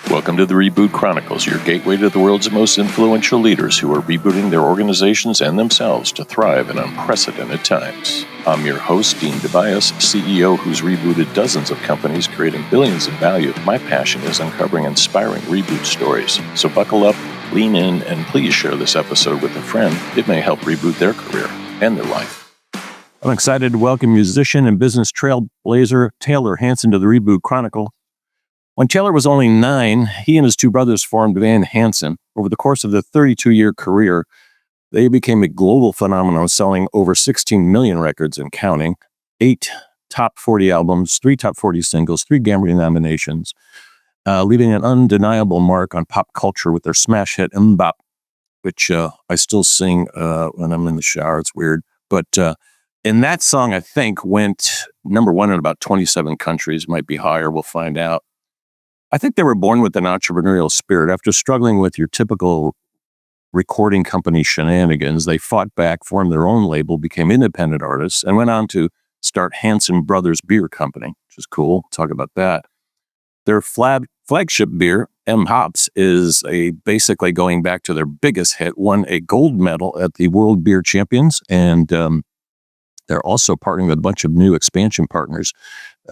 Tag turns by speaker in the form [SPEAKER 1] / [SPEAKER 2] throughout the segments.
[SPEAKER 1] Welcome to the Reboot Chronicles, your gateway to the world's most influential leaders who are rebooting their organizations and themselves to thrive in unprecedented times. I'm your host, Dean DeBias, CEO who's rebooted dozens of companies, creating billions in value. My passion is uncovering inspiring reboot stories. So buckle up, lean in, and please share this episode with a friend. It may help reboot their career and their life. I'm excited to welcome musician and business trailblazer Taylor Hanson to the Reboot Chronicle. When Taylor was only 9, he and his two brothers formed Van Hanson. Over the course of their 32-year career, they became a global phenomenon, selling over 16 million records and counting, 8 top 40 albums, 3 top 40 singles, 3 Grammy nominations, leaving an undeniable mark on pop culture with their smash hit MMMBop, which I still sing when I'm in the shower. It's weird. But and that song, I think, went number 1 in about 27 countries, might be higher, we'll find out. I think they were born with an entrepreneurial spirit. After struggling with your typical recording company shenanigans, they fought back, formed their own label, became independent artists, and went on to start Hanson Brothers Beer Company, which is cool. Talk about that. Their flagship beer, MMMBop, is basically going back to their biggest hit, won a gold medal at the World Beer Champions, and they're also partnering with a bunch of new expansion partners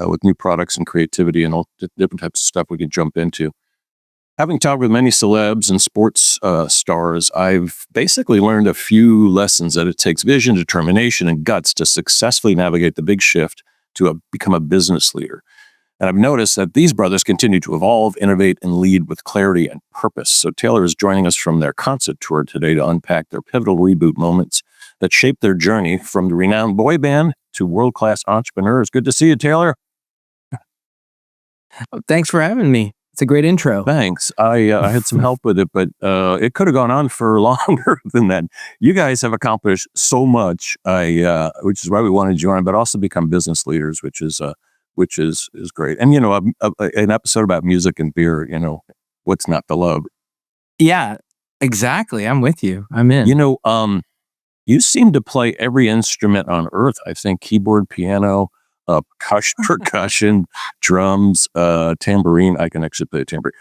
[SPEAKER 1] with new products and creativity and all different types of stuff we can jump into. Having talked with many celebs and sports stars, I've basically learned a few lessons that it takes vision, determination, and guts to successfully navigate the big shift to become a business leader. And I've noticed that these brothers continue to evolve, innovate, and lead with clarity and purpose. So Taylor is joining us from their concert tour today to unpack their pivotal reboot moments that shaped their journey from the renowned boy band to world-class entrepreneurs. Good to see you, Taylor.
[SPEAKER 2] Thanks for having me. It's a great intro.
[SPEAKER 1] Thanks. I had some help with it, but it could have gone on for longer than that. You guys have accomplished so much, which is why we wanted you on, but also become business leaders, which is great. And, an episode about music and beer, what's not to love?
[SPEAKER 2] Yeah, exactly. I'm with you. I'm in.
[SPEAKER 1] You seem to play every instrument on earth. I think keyboard, piano, percussion, drums, tambourine. I can actually play a tambourine.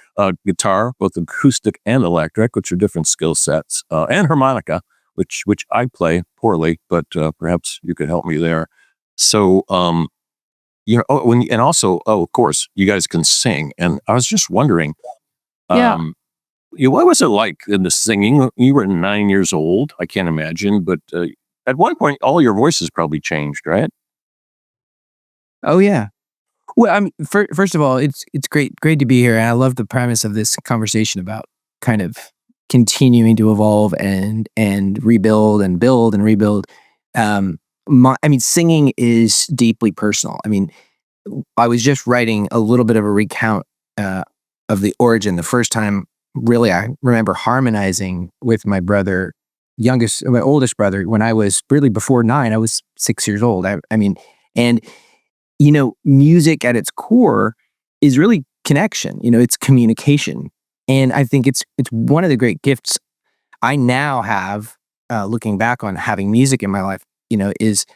[SPEAKER 1] Guitar, both acoustic and electric, which are different skill sets, and harmonica, which I play poorly, but perhaps you could help me there. So, of course, you guys can sing. And I was just wondering, what was it like in the singing? You were 9 years old. I can't imagine, but at one point, all your voices probably changed, right?
[SPEAKER 2] Oh yeah. Well, I mean, first of all, it's great to be here, and I love the premise of this conversation about kind of continuing to evolve and rebuild and build and rebuild. Singing is deeply personal. I mean, I was just writing a little bit of a recount of the origin. The first time, really, I remember harmonizing with my oldest brother, when I was really before 9. I was 6 years old. Music at its core is really connection. It's communication, and I think it's one of the great gifts I now have. Looking back on having music in my life, is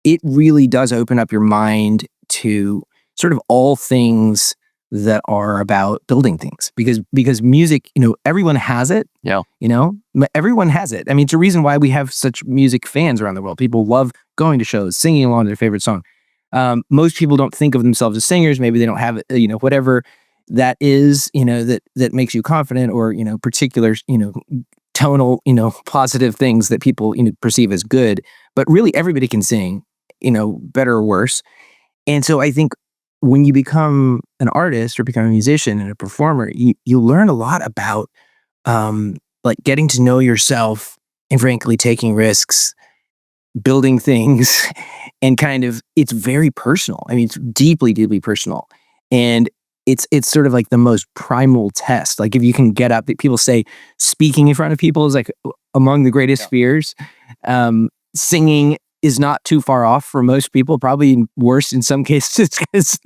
[SPEAKER 2] it really does open up your mind to sort of all things that are about building things, because music, everyone has it.
[SPEAKER 1] Yeah.
[SPEAKER 2] Everyone has it. I mean, it's a reason why we have such music fans around the world. People love going to shows, singing along to their favorite song. Most people don't think of themselves as singers. Maybe they don't have, whatever that is, that makes you confident, or, particular, tonal, positive things that people, perceive as good. But really everybody can sing, better or worse. And so I think when you become an artist or become a musician and a performer, you learn a lot about getting to know yourself and, frankly, taking risks, building things, and it's very personal. I mean, it's deeply, deeply personal. And it's sort of like the most primal test. Like, if you can get up, people say speaking in front of people is like among the greatest fears. Singing is not too far off for most people, probably worse in some cases, because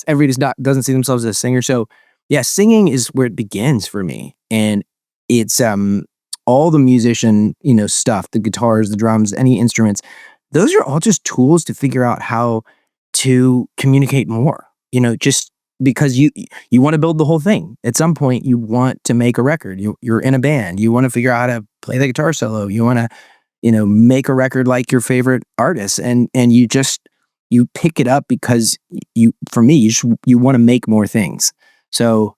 [SPEAKER 2] everybody doesn't see themselves as a singer. So yeah, singing is where it begins for me. And it's all the musician, stuff, the guitars, the drums, any instruments, those are all just tools to figure out how to communicate more, just because you want to build the whole thing. At some point, you want to make a record. You're in a band. You want to figure out how to play the guitar solo. You want to, make a record like your favorite artist, and you pick it up because for me, you want to make more things. So,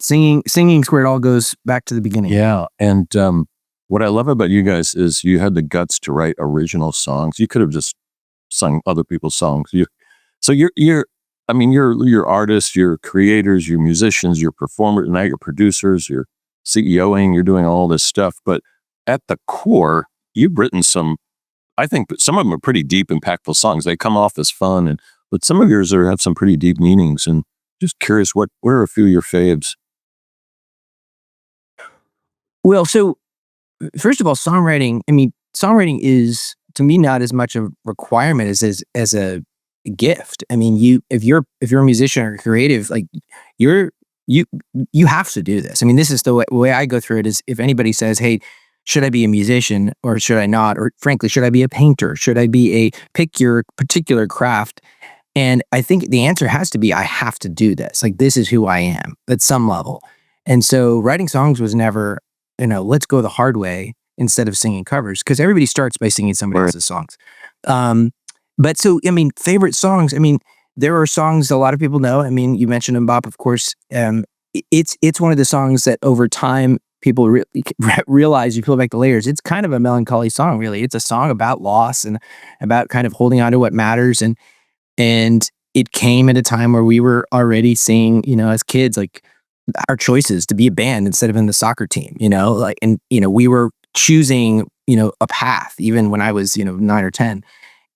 [SPEAKER 2] singing is where it all goes back to the beginning.
[SPEAKER 1] Yeah, and what I love about you guys is you had the guts to write original songs. You could have just sung other people's songs. You're artists, you're creators, you're musicians, you're performers, now you're producers, you're CEOing, you're doing all this stuff. But at the core, you've written I think some of them are pretty deep, impactful songs. They come off as fun, but some of yours have some pretty deep meanings. And just curious, what are a few of your faves?
[SPEAKER 2] Well, so first of all, songwriting is, to me, not as much a requirement as a gift. I mean, if you're a musician or creative, like you have to do this. I mean, this is the way I go through it. Is if anybody says, "Hey, should I be a musician or should I not?" Or frankly, should I be a painter? Should I be pick your particular craft? And I think the answer has to be, I have to do this. Like, this is who I am at some level. And so writing songs was never, let's go the hard way instead of singing covers, because everybody starts by singing somebody else's songs. But so, favorite songs, there are songs a lot of people know. You mentioned MMMBop, of course. It's one of the songs that over time people realize, you peel back the layers, it's kind of a melancholy song, really. It's a song about loss and about kind of holding on to what matters. And it came at a time where we were already seeing, as kids, like our choices to be a band instead of in the soccer team, we were choosing, a path even when I was, 9 or 10.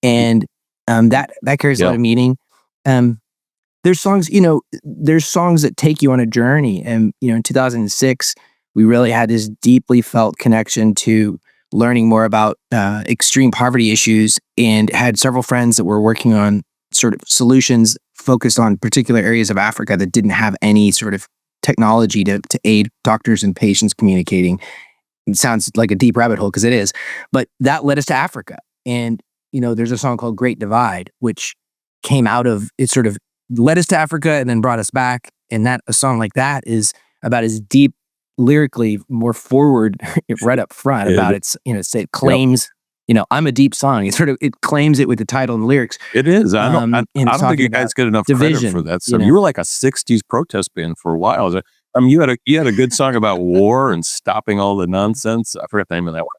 [SPEAKER 2] And that carries a lot of meaning. There's songs that take you on a journey. And, in 2006, we really had this deeply felt connection to learning more about extreme poverty issues, and had several friends that were working on sort of solutions focused on particular areas of Africa that didn't have any sort of technology to aid doctors and patients communicating. It sounds like a deep rabbit hole, because it is, but that led us to Africa. And, there's a song called Great Divide, which came out of, it sort of led us to Africa and then brought us back. And a song like that is about as deep lyrically, more forward right up front about it claims, I'm a deep song. It claims it with the title and the lyrics.
[SPEAKER 1] It is. I don't think you guys get enough credit for that. So you were like a 60s protest band for a while. You had a good song about war and stopping all the nonsense. I forgot the name of that one.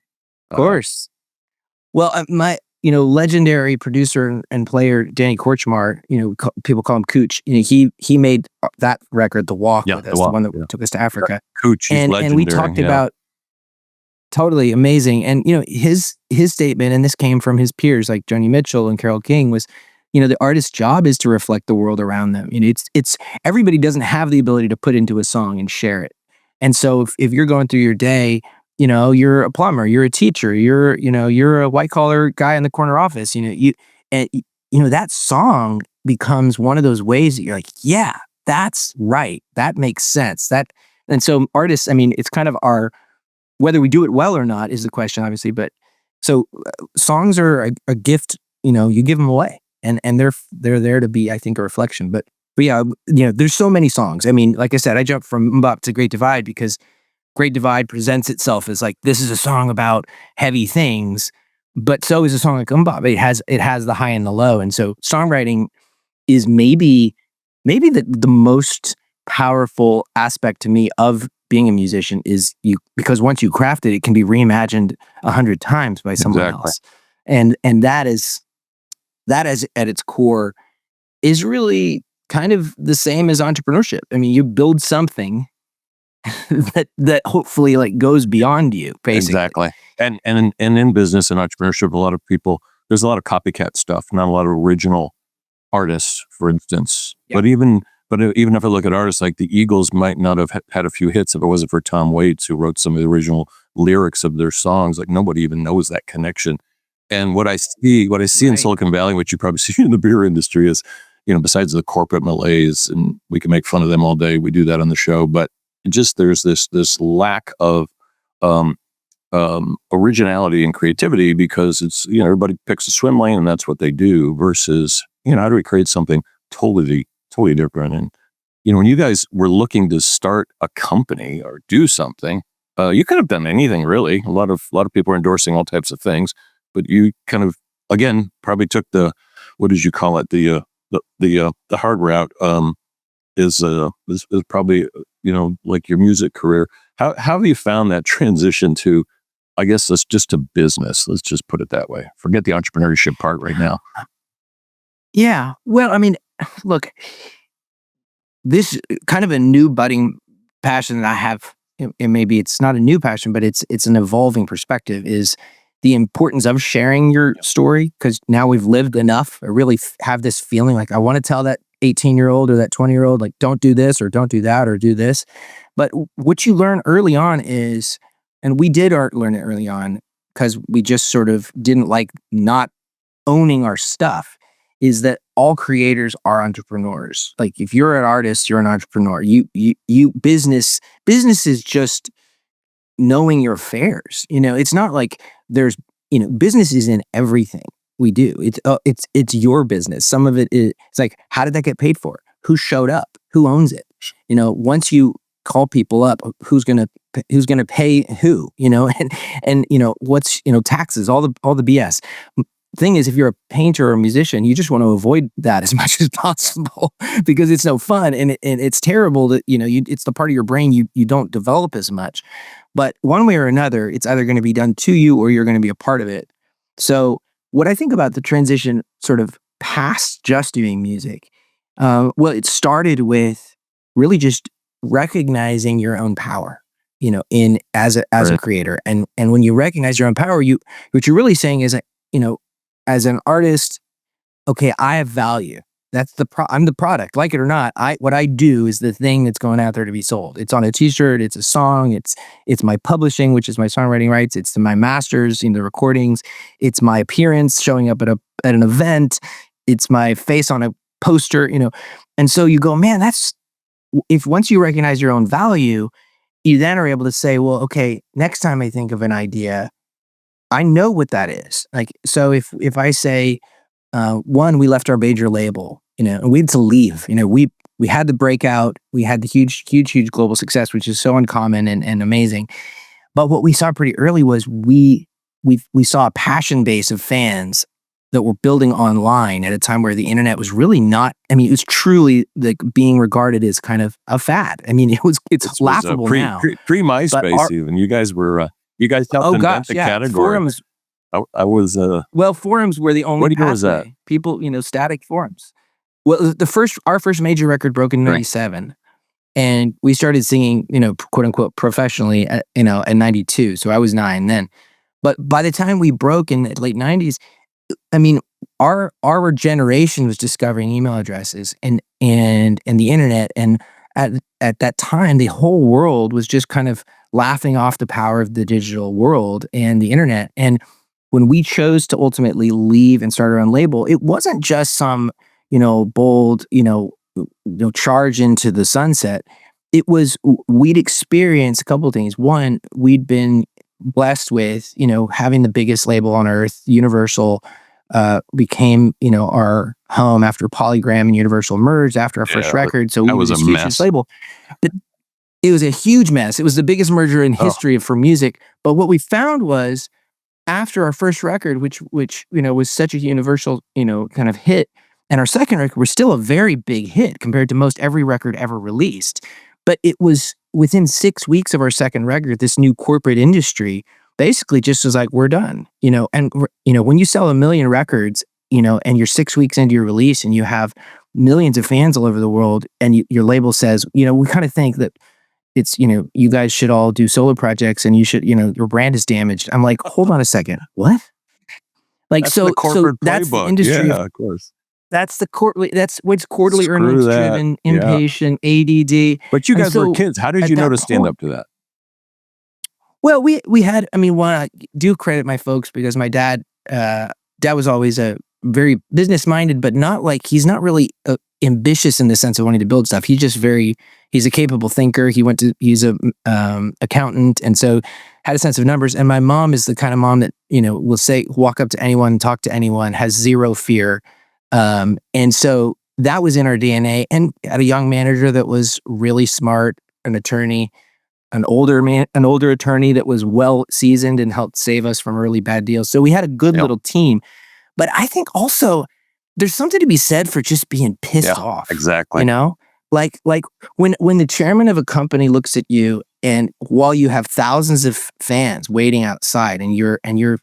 [SPEAKER 2] Of course. Well, my legendary producer and player Danny Korchmar, people call him Cooch. He made that record, The Walk, with us, the one that took us to Africa.
[SPEAKER 1] Cooch, he's legendary.
[SPEAKER 2] And we talked about, totally amazing. And his statement, and this came from his peers like Joni Mitchell and Carole King, was, the artist's job is to reflect the world around them. It's everybody doesn't have the ability to put into a song and share it. And so if you're going through your day, you're a plumber, you're a teacher, you're a white collar guy in the corner office, that song becomes one of those ways that you're like, yeah, that's right. That makes sense. And so artists, it's kind of whether we do it well or not is the question, obviously. But so songs are a gift, you give them away, and they're there to be, I think, a reflection. But yeah, there's so many songs. Like I said, I jumped from MMMBop to Great Divide because Great Divide presents itself as like, this is a song about heavy things, but so is a song like MMMBop. It has the high and the low. And so songwriting is maybe the most powerful aspect to me of being a musician, is because once you craft it, it can be reimagined 100 times by someone else. And that is at its core is really kind of the same as entrepreneurship. You build something that hopefully like goes beyond you, basically. Exactly.
[SPEAKER 1] And in business and entrepreneurship, there's a lot of copycat stuff, not a lot of original artists, for instance. Yep. But even if I look at artists like the Eagles, might not have had a few hits if it wasn't for Tom Waits, who wrote some of the original lyrics of their songs. Like, nobody even knows that connection. And what I see in Silicon Valley, which you probably see in the beer industry, is, besides the corporate malaise, and we can make fun of them all day, we do that on the show, but just there's this lack of originality and creativity, because it's, everybody picks a swim lane and that's what they do, versus, how do we create something totally totally different. And, when you guys were looking to start a company or do something, you could have done anything really. A lot of people are endorsing all types of things, but you kind of, again, probably took the, what did you call it? The hard route, is probably, like your music career. How have you found that transition to, I guess, just to business? Let's just put it that way. Forget the entrepreneurship part right now.
[SPEAKER 2] Yeah. Well, I mean, look, this kind of a new budding passion that I have, and maybe it's not a new passion, but it's an evolving perspective, is the importance of sharing your story. Because now we've lived enough. I really have this feeling like I want to tell that 18-year-old or that 20-year-old, like, don't do this or don't do that or do this. But what you learn early on is, and we did learn it early on because we just sort of didn't like not owning our stuff, is that all creators are entrepreneurs. Like, if you're an artist, you're an entrepreneur. Business is just knowing your affairs. It's not like there's, business is in everything we do. It's your business. Some of it is, it's like, how did that get paid for? Who showed up? Who owns it? Once you call people up, who's gonna pay who? And what's, taxes, all the BS. Thing is, if you're a painter or a musician, you just want to avoid that as much as possible because it's no fun and it's terrible that it's the part of your brain you don't develop as much. But one way or another, it's either going to be done to you or you're going to be a part of it. So what I think about the transition sort of past just doing music, well, it started with really just recognizing your own power, as a creator. And when you recognize your own power, what you're really saying is, as an artist, okay, I have value. That's I'm the product. Like it or not, what I do is the thing that's going out there to be sold. It's on a t-shirt, it's a song, it's my publishing, which is my songwriting rights, it's my masters, the recordings, it's my appearance showing up at an event, it's my face on a poster, And so you go, man, if once you recognize your own value, you then are able to say, well, okay, next time I think of an idea, I know what that is. Like, so if I say, one, we left our major label, and we had to leave, we had the breakout, we had the huge global success, which is so uncommon and amazing. But what we saw pretty early was we saw a passion base of fans that were building online at a time where the internet was really not, it was truly like being regarded as kind of a fad. It's laughable now.
[SPEAKER 1] Pre-MySpace even. You guys were, you guys helped invent the category.
[SPEAKER 2] Forums.
[SPEAKER 1] I was.
[SPEAKER 2] Well, forums were the only.
[SPEAKER 1] What year was that?
[SPEAKER 2] People, static forums. Well, our first major record broke in '97, and we started singing, quote unquote, professionally, at 92. So I was 9 then. But by the time we broke in the late '90s, our generation was discovering email addresses and the internet, and at that time, the whole world was just kind of laughing off the power of the digital world and the internet. And when we chose to ultimately leave and start our own label, it wasn't just some, bold, charge into the sunset. It was, we'd experienced a couple of things. One, we'd been blessed with, having the biggest label on earth. Universal became, our home after Polygram and Universal merged after our first record. So we was a huge label. But it was a huge mess. It was the biggest merger in history for music. But what we found was, after our first record, which was such a universal, kind of hit, and our second record was still a very big hit compared to most every record ever released. But it was within 6 weeks of our second record, this new corporate industry basically just was like, we're done, and when you sell 1 million records, and you're 6 weeks into your release and you have millions of fans all over the world, and your label says, we kind of think that it's, you guys should all do solo projects and you should, your brand is damaged. I'm like, hold on a second. What? Like, that's the corporate that's playbook. The industry.
[SPEAKER 1] Yeah, of course.
[SPEAKER 2] That's what's quarterly earnings driven, impatient, ADD.
[SPEAKER 1] But you guys were kids. How did you know to stand up to that?
[SPEAKER 2] Well, we had, I do credit my folks because my dad was always a very business minded, but not like, he's not really ambitious in the sense of wanting to build stuff. He's a capable thinker. He's a accountant, and so had a sense of numbers. And my mom is the kind of mom that will walk up to anyone, talk to anyone, has zero fear. And so that was in our DNA. And had a young manager that was really smart, an attorney, an older attorney that was well seasoned and helped save us from really bad deals. So we had a good little team. But I think also there's something to be said for just being pissed off.
[SPEAKER 3] Exactly.
[SPEAKER 2] You know, like when the chairman of a company looks at you, and while you have thousands of fans waiting outside, and you're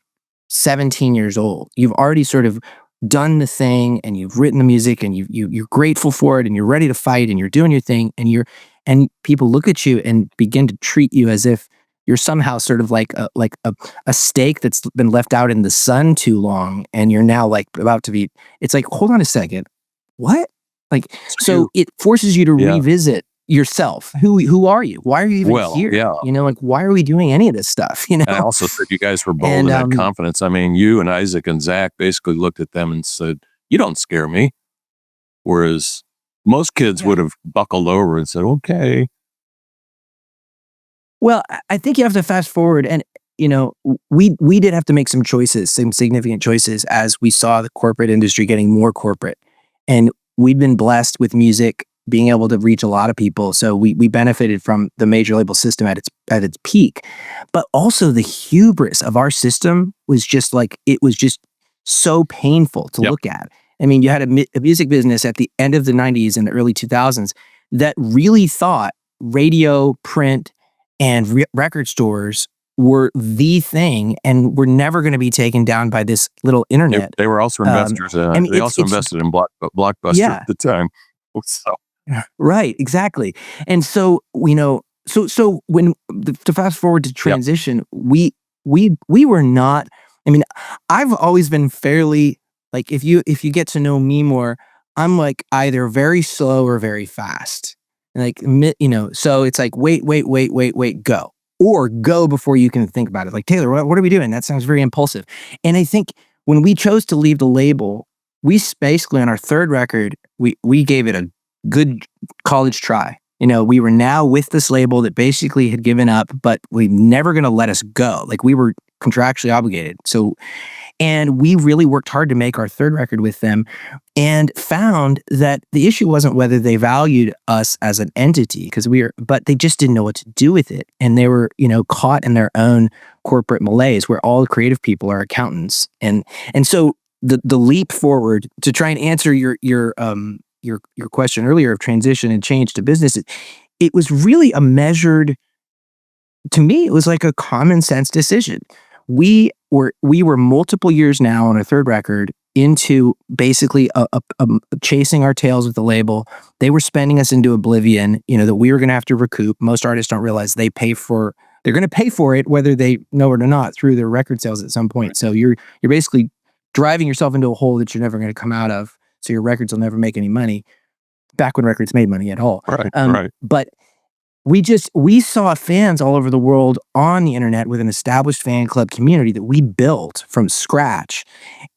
[SPEAKER 2] 17 years old, you've already sort of done the thing, and you've written the music, and you're grateful for it, and you're ready to fight, and you're doing your thing, and people look at you and begin to treat you as if you're somehow sort of like a steak that's been left out in the sun too long, and you're now like about to be. It's like, hold on a second, what? Like, so it forces you to revisit yourself. Who are you? Why are you even here? You know, like, why are we doing any of this stuff? You know.
[SPEAKER 3] And I also said you guys were bold and had confidence. I mean, you and Isaac and Zach basically looked at them and said, "You don't scare me," whereas most kids would have buckled over and said, "Okay."
[SPEAKER 2] Well, I think you have to fast forward, and you know, we did have to make some choices, some significant choices, as we saw the corporate industry getting more corporate, and we'd been blessed with music being able to reach a lot of people, so we benefited from the major label system at its peak, but also the hubris of our system was just like, it was just so painful to look at. I mean, you had a music business at the end of the 90s and the early 2000s that really thought radio, print, and record stores were the thing, and were never going to be taken down by this little internet.
[SPEAKER 3] They were also investors. They also invested in Blockbuster at the time. So.
[SPEAKER 2] Right, exactly. And so, you know, so when to fast forward to transition, we were not. I mean, I've always been fairly, like, if you get to know me more, I'm like either very slow or very fast. Like, you know, so it's like, wait, go. Or go before you can think about it. Like, Taylor, what are we doing? That sounds very impulsive. And I think when we chose to leave the label, we basically, on our third record, we gave it a good college try. You know, we were now with this label that basically had given up, but we never going to let us go. Like, we were contractually obligated. So, and we really worked hard to make our third record with them, and found that the issue wasn't whether they valued us as an entity, but they just didn't know what to do with it. And they were, you know, caught in their own corporate malaise, where all the creative people are accountants. And so the leap forward to try and answer your question earlier of transition and change to business, it was really a measured, to me, it was like a common sense decision. We were multiple years now on our third record into basically a chasing our tails with the label. They were spending us into oblivion, you know, that we were going to have to recoup. Most artists don't realize they're going to pay for it, whether they know it or not, through their record sales at some point. Right. So you're basically driving yourself into a hole that you're never going to come out of. So your records will never make any money, back when records made money at all.
[SPEAKER 3] Right.
[SPEAKER 2] But we saw fans all over the world on the internet with an established fan club community that we built from scratch.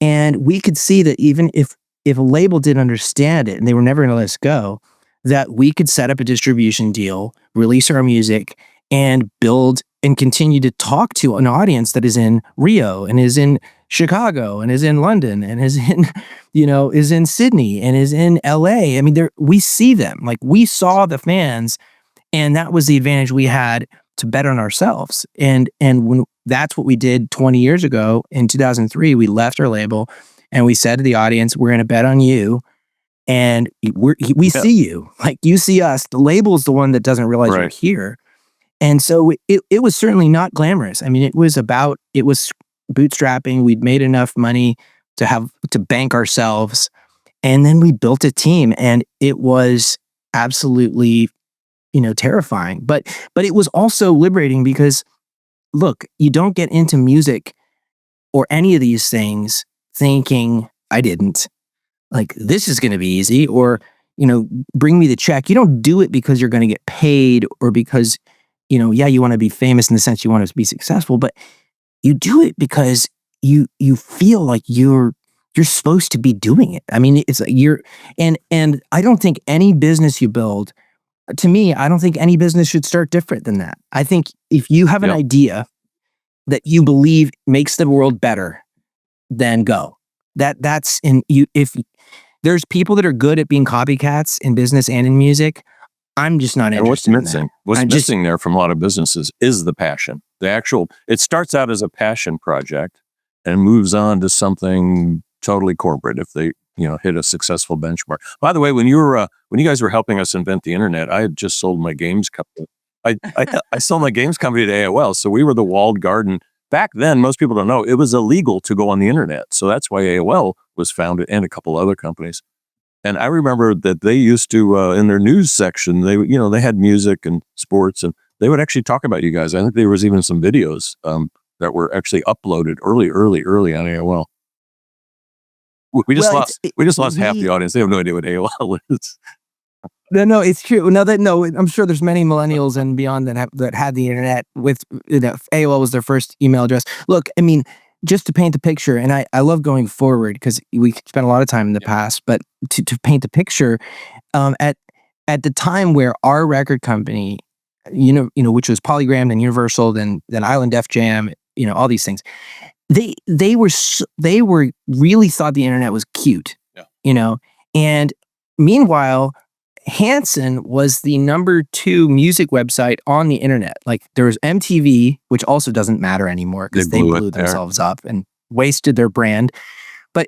[SPEAKER 2] And we could see that even if a label didn't understand it and they were never going to let us go, that we could set up a distribution deal, release our music, and build and continue to talk to an audience that is in Rio and is in Chicago and is in London and is in, you know, is in Sydney and is in LA. I mean, we see them. Like, we saw the fans, and that was the advantage we had to bet on ourselves. And when that's what we did 20 years ago in 2003, we left our label and we said to the audience, we're going to bet on you. And we see you, like, you see us. The label's the one that doesn't realize you're here. And so it was certainly not glamorous. I mean, it was bootstrapping. We'd made enough money to bank ourselves. And then we built a team, and it was absolutely, you know, terrifying. But it was also liberating, because look, you don't get into music or any of these things thinking, I didn't, like, this is going to be easy, or, you know, bring me the check. You don't do it because you're going to get paid, or because, you know, you want to be famous in the sense you want to be successful, but you do it because you feel like you're supposed to be doing it. I mean, it's and I don't think any business you build, to me, I don't think any business should start different than that. I think if you have an idea that you believe makes the world better, then go. That's in you. If there's people that are good at being copycats in business and in music. I'm just not interested in that.
[SPEAKER 3] What's missing there from a lot of businesses is the passion. It starts out as a passion project and moves on to something totally corporate if they, hit a successful benchmark. By the way, when you guys were helping us invent the internet, I had just sold my games company. I sold my games company to AOL. So we were the walled garden. Back then, most people don't know, it was illegal to go on the internet. So that's why AOL was founded and a couple other companies. And I remember that they used to, in their news section, they had music and sports, and they would actually talk about you guys. I think there was even some videos that were actually uploaded early on AOL. We just lost half the audience. They have no idea what AOL is.
[SPEAKER 2] No, it's true. I'm sure there's many millennials and beyond that had the internet with, AOL was their first email address. Look, I mean, just to paint the picture, and I love going forward because we spent a lot of time in the past, but to paint the picture, at the time where our record company, which was Polygram, then Universal, then Island Def Jam, all these things, they were really thought the internet was cute, and meanwhile, Hanson was the number 2 music website on the internet. Like there was MTV, which also doesn't matter anymore because they blew themselves up and wasted their brand. But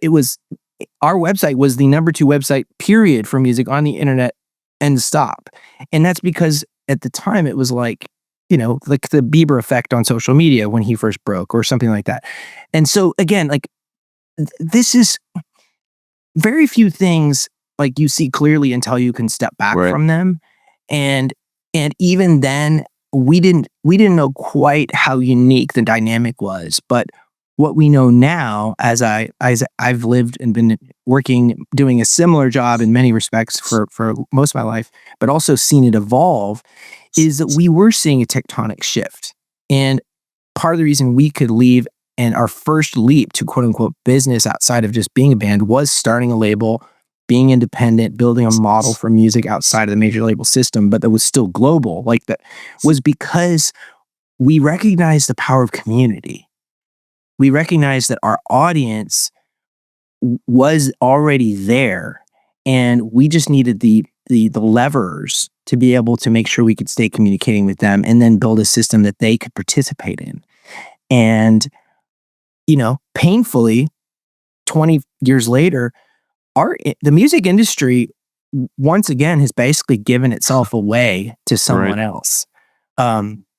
[SPEAKER 2] our website was the number 2 website, period, for music on the internet, and stop. And that's because at the time it was like the Bieber effect on social media when he first broke or something like that. And so again, like this is very few things like you see clearly until you can step back from them. And even then we didn't know quite how unique the dynamic was. But what we know now, as I've lived and been working, doing a similar job in many respects for most of my life, but also seen it evolve, is that we were seeing a tectonic shift. And part of the reason we could leave and our first leap to quote unquote business outside of just being a band was starting a label, being independent, building a model for music outside of the major label system, but that was still global. Like that was because we recognized the power of community. We recognized that our audience was already there, and we just needed the levers to be able to make sure we could stay communicating with them and then build a system that they could participate in. And, painfully, 20 years later, the music industry once again has basically given itself away to someone else.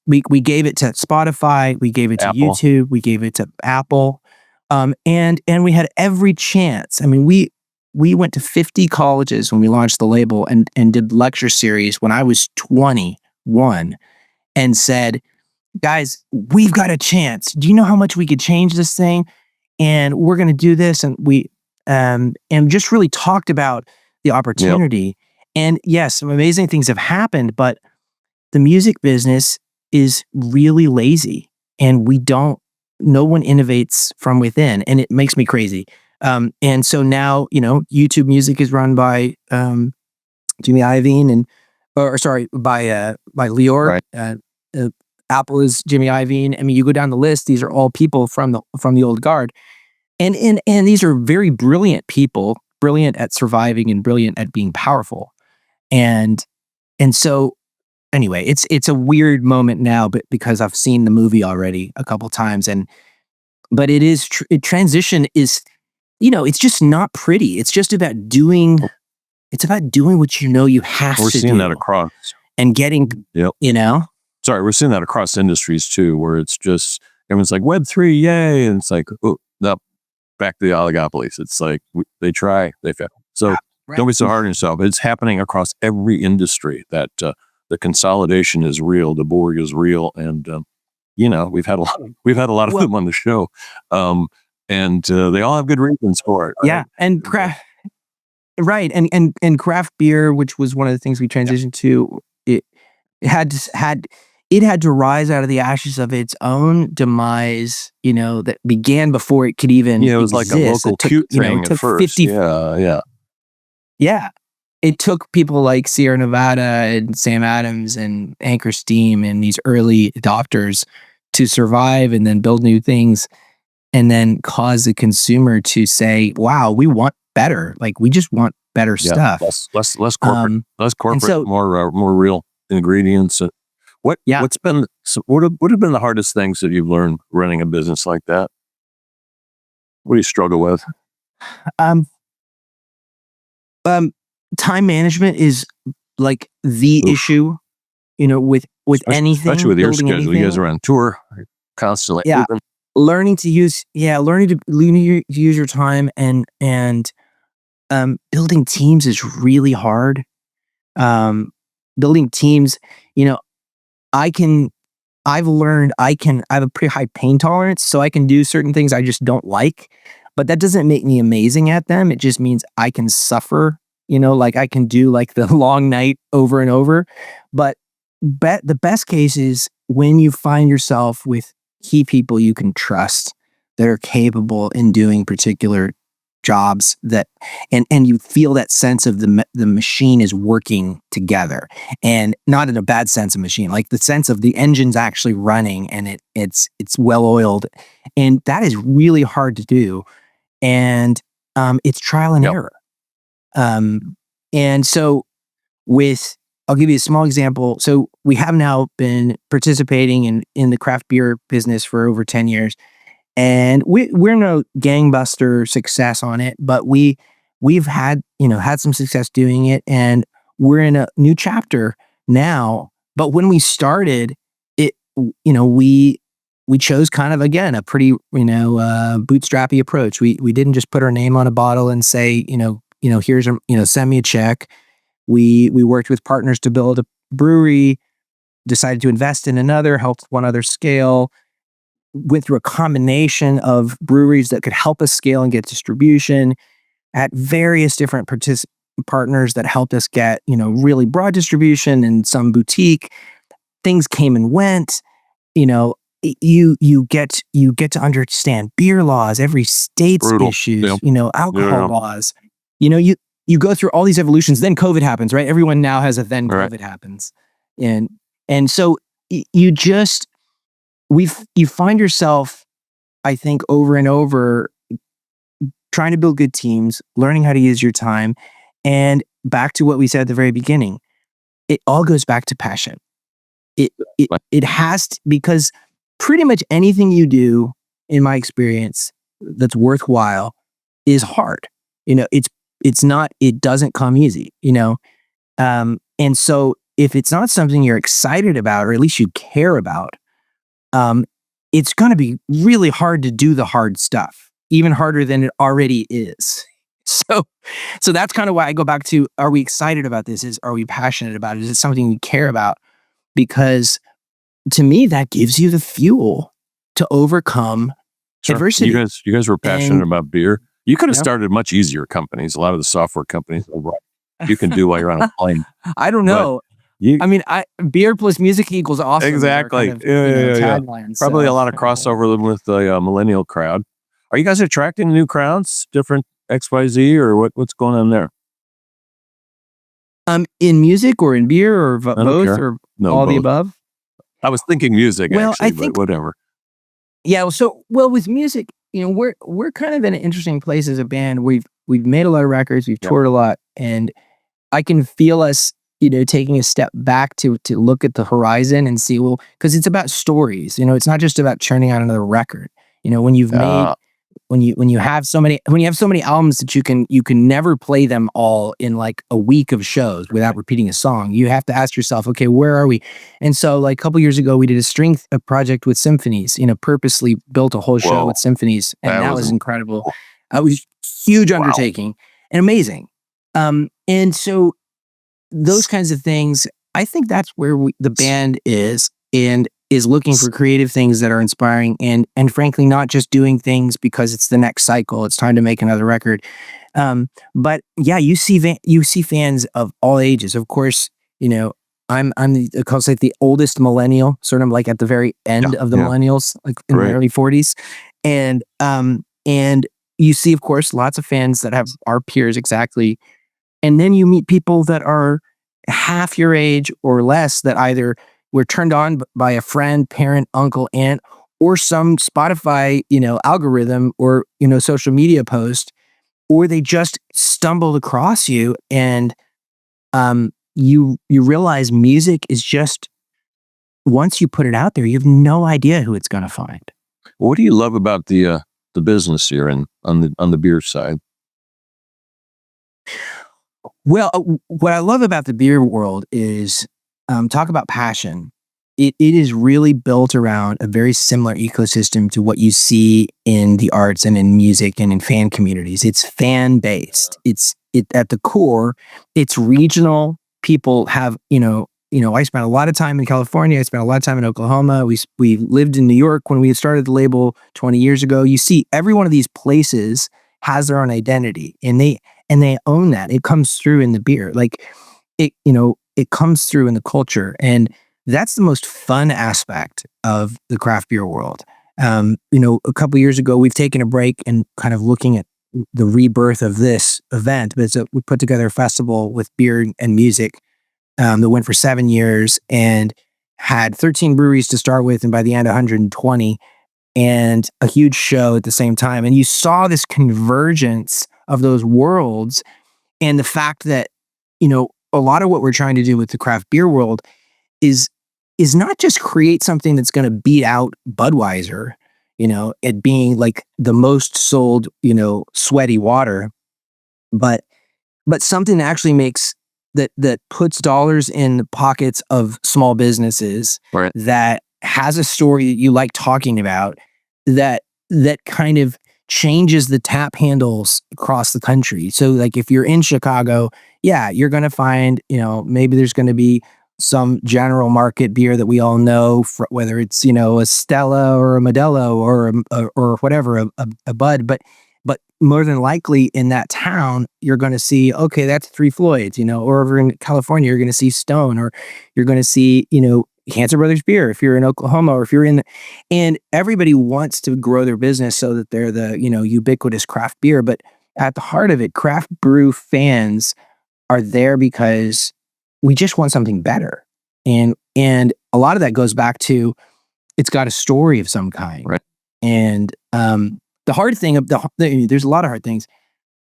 [SPEAKER 2] We gave it to Spotify, we gave it to
[SPEAKER 3] Apple.
[SPEAKER 2] YouTube, we gave it to Apple, and we had every chance. I mean, we went to 50 colleges when we launched the label and did lecture series when I was 21 and said, guys, we've got a chance. Do you know how much we could change this thing? And we're going to do this. And we and just really talked about the opportunity. Yep. And yes, some amazing things have happened, but the music business is really lazy, and no one innovates from within, and it makes me crazy. And so now, YouTube Music is run by Jimmy Iovine by Lior. Right. Apple is Jimmy Iovine. I mean, you go down the list; these are all people from the old guard, and these are very brilliant people, brilliant at surviving and brilliant at being powerful, and so. Anyway, it's a weird moment now, but because I've seen the movie already a couple times, but it is transition is, it's just not pretty. It's just about doing. It's about doing what you have to do.
[SPEAKER 3] We're seeing that across
[SPEAKER 2] and getting.
[SPEAKER 3] Yep. Sorry, we're seeing that across industries too, where it's just everyone's like Web3, yay, and it's like, oh, no, back to the oligopolies. It's like they try, they fail. So don't be so hard on yourself. It's happening across every industry that. The consolidation is real. The Borg is real, and we've had a lot of them on the show, and they all have good reasons for it. Right?
[SPEAKER 2] Yeah, and craft, right, and craft beer, which was one of the things we transitioned to. It had to rise out of the ashes of its own demise. That began before it could even.
[SPEAKER 3] Yeah, it was
[SPEAKER 2] exist.
[SPEAKER 3] Like a local cute thing at first.
[SPEAKER 2] 50,
[SPEAKER 3] yeah.
[SPEAKER 2] It took people like Sierra Nevada and Sam Adams and Anchor Steam and these early adopters to survive and then build new things. and then cause the consumer to say, wow, we want better. Like, we just want better stuff.
[SPEAKER 3] Less corporate,
[SPEAKER 2] so-
[SPEAKER 3] more real ingredients. What have been the hardest things that you've learned running a business like that? What do you struggle with?
[SPEAKER 2] Time management is like the issue, with anything,
[SPEAKER 3] especially with your
[SPEAKER 2] building
[SPEAKER 3] schedule.
[SPEAKER 2] anything.
[SPEAKER 3] You guys are on tour constantly.
[SPEAKER 2] Yeah.
[SPEAKER 3] moving.
[SPEAKER 2] Learning to use your time and building teams is really hard. Building teams, I've learned I have a pretty high pain tolerance, so I can do certain things I just don't like, but that doesn't make me amazing at them. It just means I can suffer, like I can do like the long night over and over. But the best case is when you find yourself with key people you can trust that are capable in doing particular jobs and you feel that sense of the machine is working together, and not in a bad sense of machine, like the sense of the engine's actually running and it's well oiled, and that is really hard to do, and it's trial and error. And so I'll give you a small example. So we have now been participating in the craft beer business for over 10 years. And we're no gangbuster success on it, but we've had some success doing it, and we're in a new chapter now. But when we started it, we chose kind of, again, a pretty bootstrappy approach. We didn't just put our name on a bottle and say here's send me a check. We worked with partners to build a brewery, decided to invest in another, helped one other scale. Went through a combination of breweries that could help us scale and get distribution at various different partners that helped us get, really broad distribution and some boutique. Things came and went. You get to understand beer laws, every state's issues, alcohol laws. You go through all these evolutions. Then COVID happens, right? Everyone now has a then COVID happens, and so you find yourself, I think, over and over trying to build good teams, learning how to use your time, and back to what we said at the very beginning, it all goes back to passion. It has to, because pretty much anything you do, in my experience, that's worthwhile is hard. It doesn't come easy, and so if it's not something you're excited about, or at least you care about, it's going to be really hard to do the hard stuff, even harder than it already is. So that's kind of why I go back to, are we excited about this? Are we passionate about it? Is it something we care about? Because to me, that gives you the fuel to overcome adversity.
[SPEAKER 3] You guys were passionate about beer. You could have started much easier companies. A lot of the software companies you can do while you're on a plane.
[SPEAKER 2] I don't know. Beer plus music equals awesome.
[SPEAKER 3] Exactly.
[SPEAKER 2] Kind of, taglines,
[SPEAKER 3] probably a lot of crossover with the millennial crowd. Are you guys attracting new crowds, different XYZ, or what's going on there?
[SPEAKER 2] In music or in beer or both or all the above?
[SPEAKER 3] I was thinking music, but whatever.
[SPEAKER 2] Yeah. With music, we're kind of in an interesting place as a band. We've made a lot of records, we've toured a lot, and I can feel us taking a step back to look at the horizon and see, because it's about stories. It's not just about churning out another record. When you've made, when you have so many albums that you can never play them all in like a week of shows without repeating a song. You have to ask yourself, okay, where are we? And so, like a couple years ago, we did a project with symphonies. Purposely built a whole show with symphonies, and that was incredible. It was a huge undertaking and amazing. And so, those kinds of things, I think that's where the band is, and is looking for creative things that are inspiring, and frankly, not just doing things because it's the next cycle. It's time to make another record. But yeah, you see fans of all ages. Of course, I'm the oldest millennial, sort of like at the very end of the millennials, like in the early 40s, and you see, of course, lots of fans that have our peers exactly. And then you meet people that are half your age or less that either were turned on by a friend, parent, uncle, aunt, or some Spotify, algorithm, or, social media post, or they just stumbled across you, and you realize music is just, once you put it out there, you have no idea who it's going to find.
[SPEAKER 3] What do you love about the business here and on the beer side?
[SPEAKER 2] Well, what I love about the beer world is, talk about passion. It is really built around a very similar ecosystem to what you see in the arts and in music and in fan communities. It's fan based. At the core, it's regional. People have, I spent a lot of time in California. I spent a lot of time in Oklahoma. We lived in New York when we started the label 20 years ago. You see, every one of these places has their own identity, and they own that. It comes through in the beer. Like it comes through in the culture, and that's the most fun aspect of the craft beer world. A couple years ago, we've taken a break and kind of looking at the rebirth of this event. But we put together a festival with beer and music that went for 7 years and had 13 breweries to start with, and by the end, 120, and a huge show at the same time. And you saw this convergence of those worlds, and the fact that, a lot of what we're trying to do with the craft beer world is not just create something that's going to beat out Budweiser, it being like the most sold, sweaty water, but something that actually makes that puts dollars in the pockets of small businesses,
[SPEAKER 3] right,
[SPEAKER 2] that has a story that you like talking about, that kind of changes the tap handles across the country. So like if you're in Chicago, yeah, you're going to find, maybe there's going to be some general market beer that we all know, whether it's, a Stella or a Modelo or whatever, a Bud, but more than likely in that town, you're going to see, okay, that's Three Floyds, or over in California, you're going to see Stone, or you're going to see, Hanson Brothers Beer, if you're in Oklahoma, or if you're and everybody wants to grow their business so that they're the, ubiquitous craft beer. But at the heart of it, craft brew fans are there because we just want something better. And a lot of that goes back to, it's got a story of some kind.
[SPEAKER 3] Right.
[SPEAKER 2] And the hard thing, there's a lot of hard things.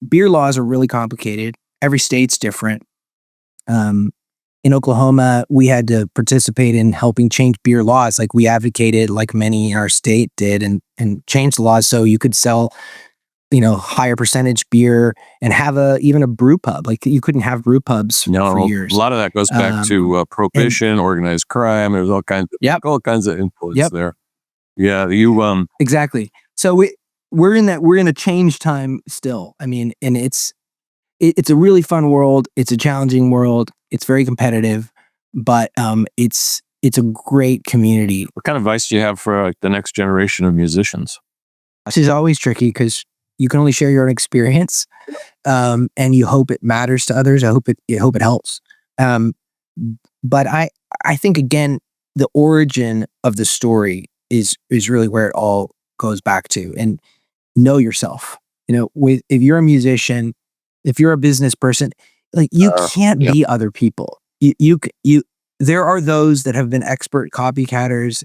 [SPEAKER 2] Beer laws are really complicated. Every state's different. In Oklahoma, we had to participate in helping change beer laws. Like we advocated, like many in our state did, and changed the laws so you could sell, higher percentage beer and have even a brew pub. Like you couldn't have brew pubs for years.
[SPEAKER 3] A lot of that goes back to prohibition, organized crime. There's all kinds of influence there. Yeah, you
[SPEAKER 2] exactly. So we're in a change time still. I mean, and it's a really fun world. It's a challenging world. It's very competitive, but it's a great community.
[SPEAKER 3] What kind of advice do you have for the next generation of musicians?
[SPEAKER 2] This is always tricky because you can only share your own experience, and you hope it matters to others. I hope it helps. But I think, again, the origin of the story is really where it all goes back to. And know yourself. If you're a musician, if you're a business person, like you can't be other people. You there are those that have been expert copycatters.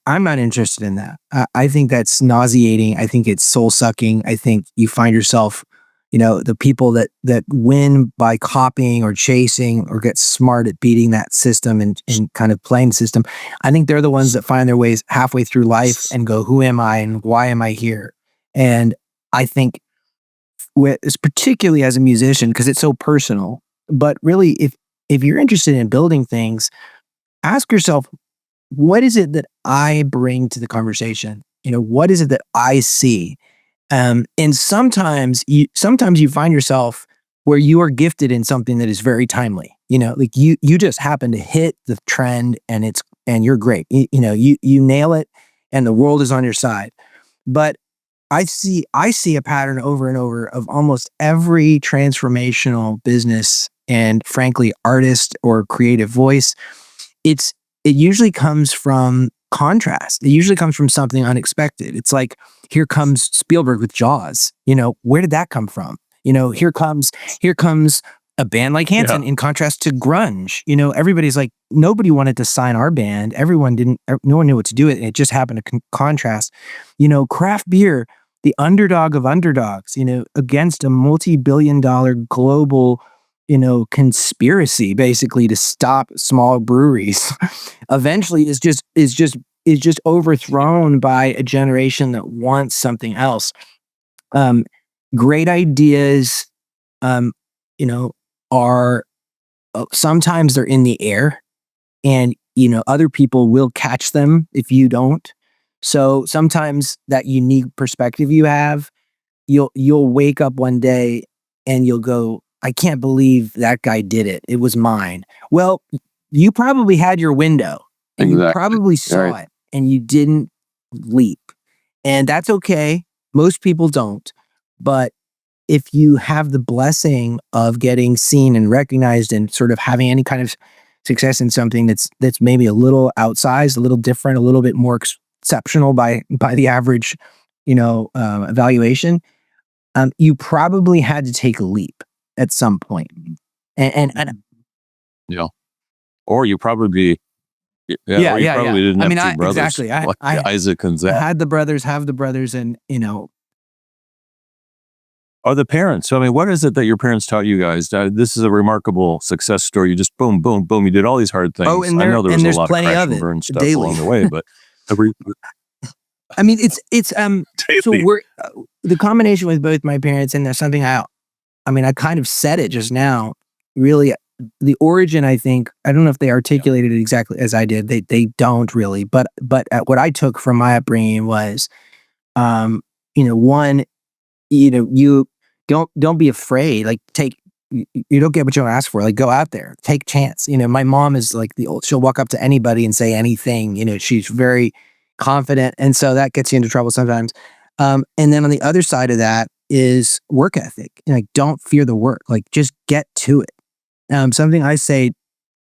[SPEAKER 2] I'm not interested in that. I think that's nauseating. I think it's soul sucking. I think you find yourself, the people that win by copying or chasing or get smart at beating that system and kind of playing the system. I think they're the ones that find their ways halfway through life and go, who am I and why am I here? And I think particularly as a musician, because it's so personal, but really if you're interested in building things, ask yourself, what is it that I bring to the conversation? What is it that I see? And sometimes you find yourself where you are gifted in something that is very timely. Like you just happen to hit the trend and you're great. You nail it and the world is on your side. But I see a pattern over and over of almost every transformational business and frankly artist or creative voice. It usually comes from contrast. It usually comes from something unexpected. It's like, here comes Spielberg with Jaws. Where did that come from? Here comes a band like Hanson, in contrast to grunge. Everybody's like, nobody wanted to sign our band. No one knew what to do with it. It just happened to contrast. Craft beer, the underdog of underdogs, against a multi-billion-dollar global, conspiracy basically to stop small breweries, eventually is just overthrown by a generation that wants something else. Great ideas, are sometimes they're in the air, and other people will catch them if you don't. So sometimes that unique perspective you have, you'll wake up one day and you'll go, I can't believe that guy did it. It was mine. Well, you probably had your window, and you probably saw it, and you didn't leap. And that's okay. Most people don't. But if you have the blessing of getting seen and recognized and sort of having any kind of success in something that's maybe a little outsized, a little different, a little bit more exceptional by the average, evaluation, you probably had to take a leap at some point. And
[SPEAKER 3] or you probably didn't have two brothers.
[SPEAKER 2] Exactly. I
[SPEAKER 3] Isaac and Zach.
[SPEAKER 2] I had the brothers, have the brothers, and
[SPEAKER 3] Or the parents. So, what is it that your parents taught you guys? This is a remarkable success story. You just boom, boom, boom. You did all these hard things.
[SPEAKER 2] Oh, and
[SPEAKER 3] I know there was a lot of
[SPEAKER 2] plenty
[SPEAKER 3] crash
[SPEAKER 2] of
[SPEAKER 3] and
[SPEAKER 2] it
[SPEAKER 3] burn stuff
[SPEAKER 2] daily
[SPEAKER 3] along the way, but
[SPEAKER 2] it's so we're the combination with both my parents, and there's something I kind of said it just now. Really, the origin, I think, I don't know if they articulated it exactly as I did. They don't really, but what I took from my upbringing was, one, you don't be afraid. Like, you don't get what you don't ask for. Like, go out there, take chance. My mom is like she'll walk up to anybody and say anything. She's very confident, and so that gets you into trouble sometimes. And then on the other side of that is work ethic. Like, don't fear the work. Like, just get to it. Something I say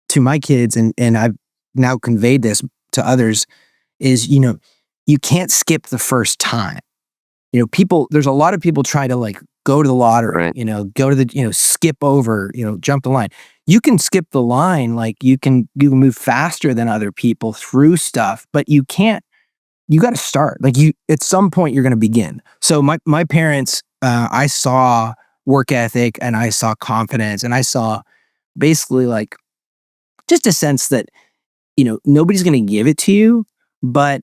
[SPEAKER 2] to my kids, and I've now conveyed this to others, is you can't skip the first time. There's a lot of people try to like go to the lottery, go to the, skip over, jump the line. You can skip the line, like you can move faster than other people through stuff, but you can't. You got to start. Like, at some point you're going to begin. So my parents, I saw work ethic, and I saw confidence, and I saw basically like just a sense that nobody's going to give it to you, but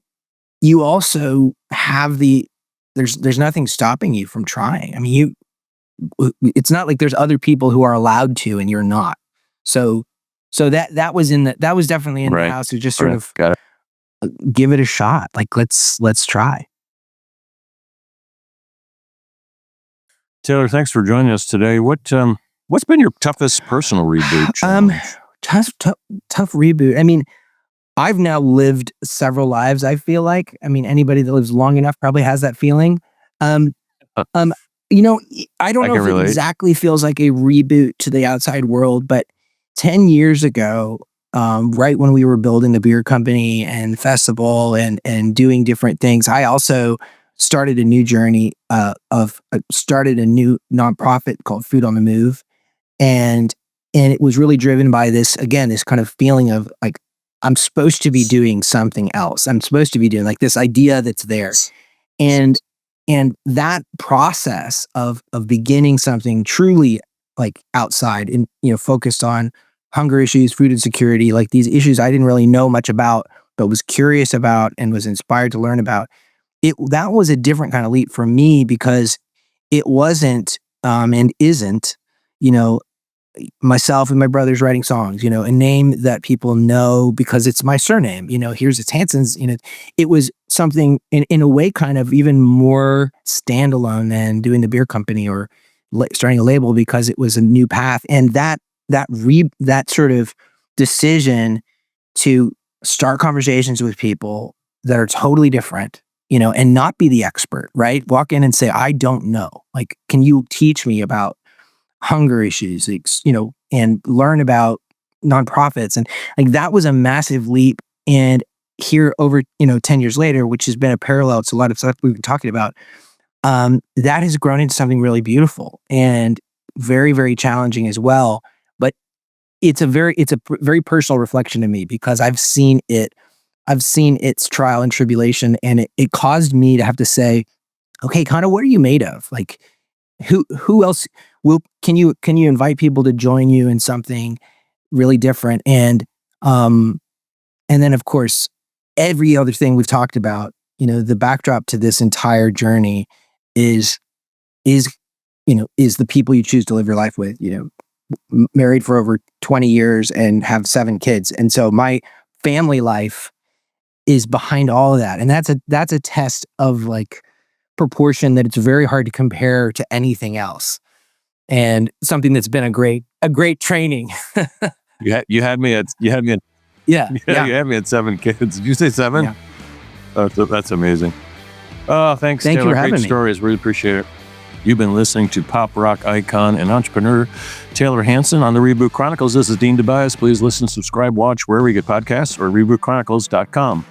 [SPEAKER 2] you also have there's nothing stopping you from trying. It's not like there's other people who are allowed to and you're not. So that was definitely in the house to just sort of give it a shot. Like, let's try.
[SPEAKER 3] Taylor, thanks for joining us today. What's been your toughest personal reboot challenge?
[SPEAKER 2] Tough reboot. I've now lived several lives, I feel like. Anybody that lives long enough probably has that feeling. I don't know if it exactly feels like a reboot to the outside world, but 10 years ago, right when we were building the beer company and festival and doing different things, I also started a new journey started a new nonprofit called Food on the Move. And it was really driven by this kind of feeling of like, I'm supposed to be doing something else. I'm supposed to be doing like this idea that's there. And that process of beginning something truly like outside and, focused on hunger issues, food insecurity, like these issues I didn't really know much about, but was curious about and was inspired to learn about. That was a different kind of leap for me, because it wasn't and isn't, myself and my brothers writing songs, a name that people know because it's my surname, it's Hanson's, it was something in a way kind of even more standalone than doing the beer company or starting a label, because it was a new path. And that sort of decision to start conversations with people that are totally different, and not be the expert, right? Walk in and say, I don't know. Like, can you teach me about hunger issues, and learn about nonprofits? And like, that was a massive leap. And here over, 10 years later, which has been a parallel to a lot of stuff we've been talking about, that has grown into something really beautiful. And very, very challenging as well. But it's a very personal reflection to me because I've seen its trial and tribulation, and it caused me to have to say, okay, kind of, what are you made of? Like, who else can you invite people to join you in something really different? And then of course, every other thing we've talked about, the backdrop to this entire journey is the people you choose to live your life with, married for over 20 years and have 7 kids. And so my family life is behind all of that. And that's a test of like proportion that it's very hard to compare to anything else. And something that's been a great training.
[SPEAKER 3] You had me at you had me at 7 kids. Did you say 7?
[SPEAKER 2] Yeah.
[SPEAKER 3] Oh, that's amazing. Oh, thanks.
[SPEAKER 2] Thank
[SPEAKER 3] Taylor.
[SPEAKER 2] you for having
[SPEAKER 3] Great
[SPEAKER 2] me.
[SPEAKER 3] stories. Really appreciate it. You've been listening to pop rock icon and entrepreneur Taylor Hanson on the Reboot Chronicles. This is Dean Tobias. Please listen, subscribe, watch wherever you get podcasts or rebootchronicles.com.